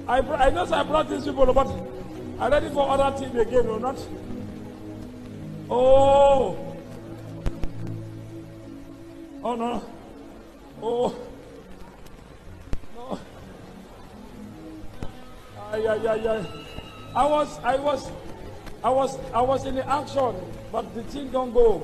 I know I brought these people, but I'm ready for other things again, or not? Oh. Oh no. Oh. No. Ay. I was in the action, but the thing don't go.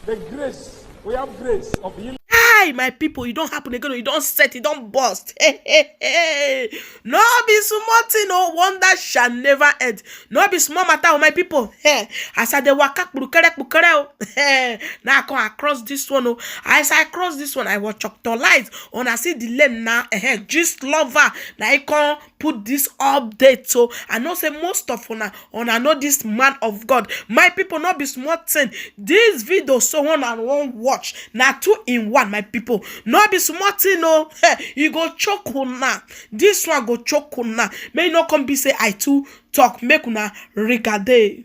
The grace, we have grace of healing. Hi, my people, you don't happen again, you don't set, you don't bust. Hey. No be small thing, no wonder shall never end. No be small matter, my people. Hey, as I dey waka kpukere. Hey, now I come across this one. Oh, as I cross this one, I was choctolize on I see the lane now. Gistlover. Now I come put this update. So I know say most of I know this man of God. My people, not be small thing. This video so one and one watch. Now 2 in 1, my people. No be small thing, no. Hey, you go choke una. This one go choke una. May not come be say I too talk. Make una regade.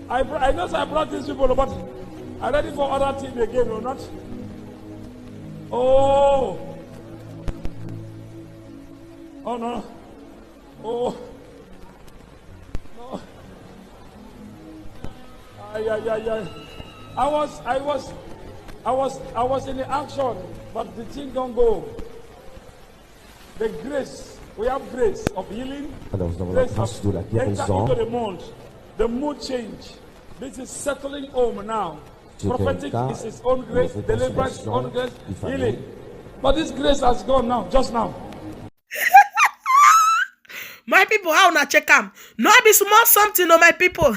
I know I brought these people, but I'm ready for other things again, or not? Oh. Oh no. Oh. No. Ay. I was in the action, but the thing don't go. The grace, we have grace of healing. Grace of enter into the mood. The mood change. This is settling home now. Prophetic is his own grace, deliverance, his own grace, healing. But this grace has gone now, just now. My people, how na check am? No be small something, no, my people.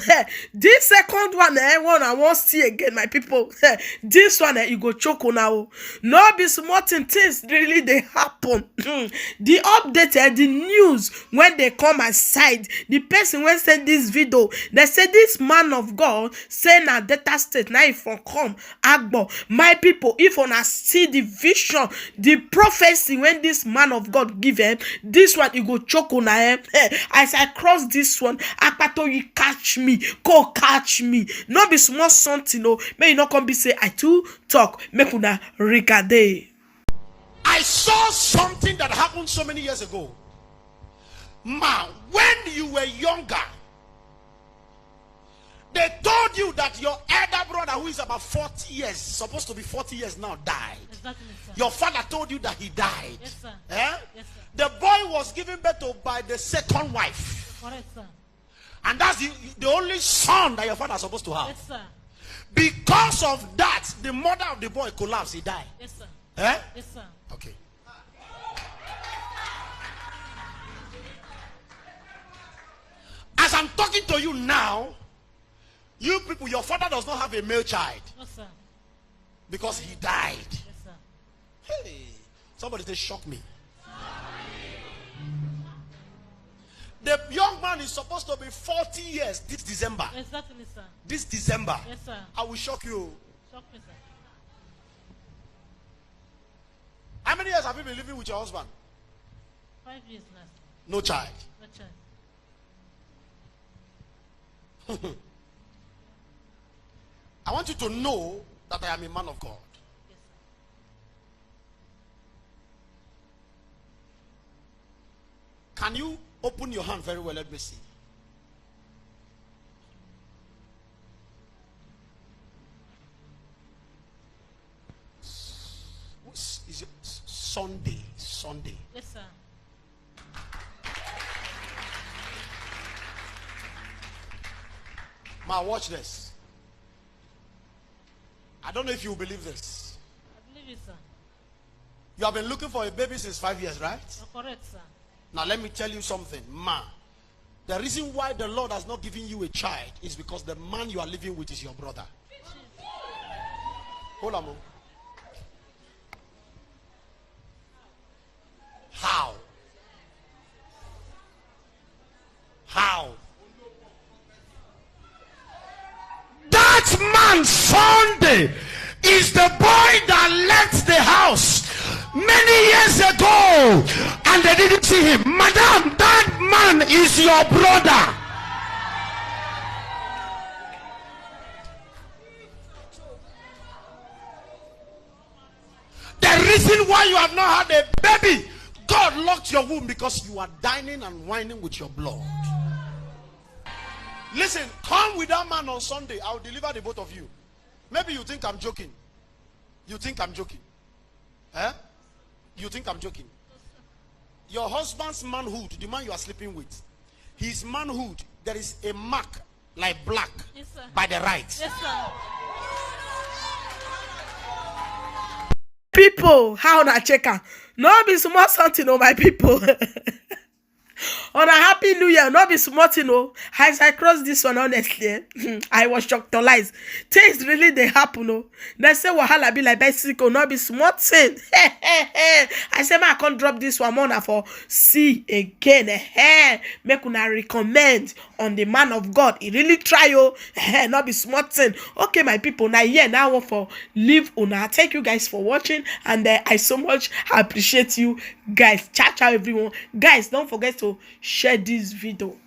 This second one, one I won't see again, my people. This one, you go choke now. No be small things really they happen. The update, the news when they come aside, the person when send this video, they say this man of God say na data state now if on come agbo. My people, if on see the vision, the prophecy when this man of God give him, this one you go choke na. As I cross this one, Akpato, you catch me, go catch me. No be small something, no. May you not come be say I too talk. Make una regade. I saw something that happened so many years ago. Ma, when you were younger, they told you that your elder brother, who is about 40 years, supposed to be 40 years now, died. Exactly, sir. Your father told you that he died. Yes, sir. Eh? Yes, sir. The boy was given birth to by the second wife. Correct, sir. And that's the only son that your father is supposed to have. Yes, sir. Because of that, the mother of the boy collapsed. He died. Yes, sir. Eh? Yes, sir. Okay. As I'm talking to you now, you people, your father does not have a male child. No, sir. Because he died. Yes, sir. Hey, somebody say, shock me. The young man is supposed to be 40 years this December. Exactly, sir. This December. Yes, sir. I will shock you. Shock me, sir. How many years have you been living with your husband? 5 years now. No child. No child. I want you to know that I am a man of God. Yes, sir. Can you open your hand very well? Let me see. Is it Sunday? Sunday. Yes, sir. Ma, watch this. I don't know if you believe this. I believe it, sir. You have been looking for a baby since 5 years, right? You're correct, sir. Now let me tell you something, ma. The reason why the Lord has not given you a child is because the man you are living with is your brother. Hold on, Mo. How? How? That man Sunday is the boy that left the house many years ago and they didn't see him. Madam, that man is your brother. The reason why you have not had a baby, God locked your womb because you are dining and whining with your blood. Listen, come with that man on Sunday. I'll deliver the both of you. Maybe you think I'm joking. You think I'm joking. Eh? You think I'm joking. Your husband's manhood, the man you are sleeping with, his manhood, there is a mark like black by the right. Yes, sir. People, how na check am? No be small something, oh my people. On a happy new year, no be small thing, oh. As I cross this one, honestly, I was shocked to lies. Things really they happen, oh. They say wahala be like bicycle, no be small thing. I say I can't drop this one more for see again. Make una recommend on the man of God. He really try, oh. Not be small thing. Okay, my people, now yeah, now for leave una. Thank you guys for watching, and I so much appreciate you guys. Ciao, ciao, everyone. Guys, don't forget to share this video.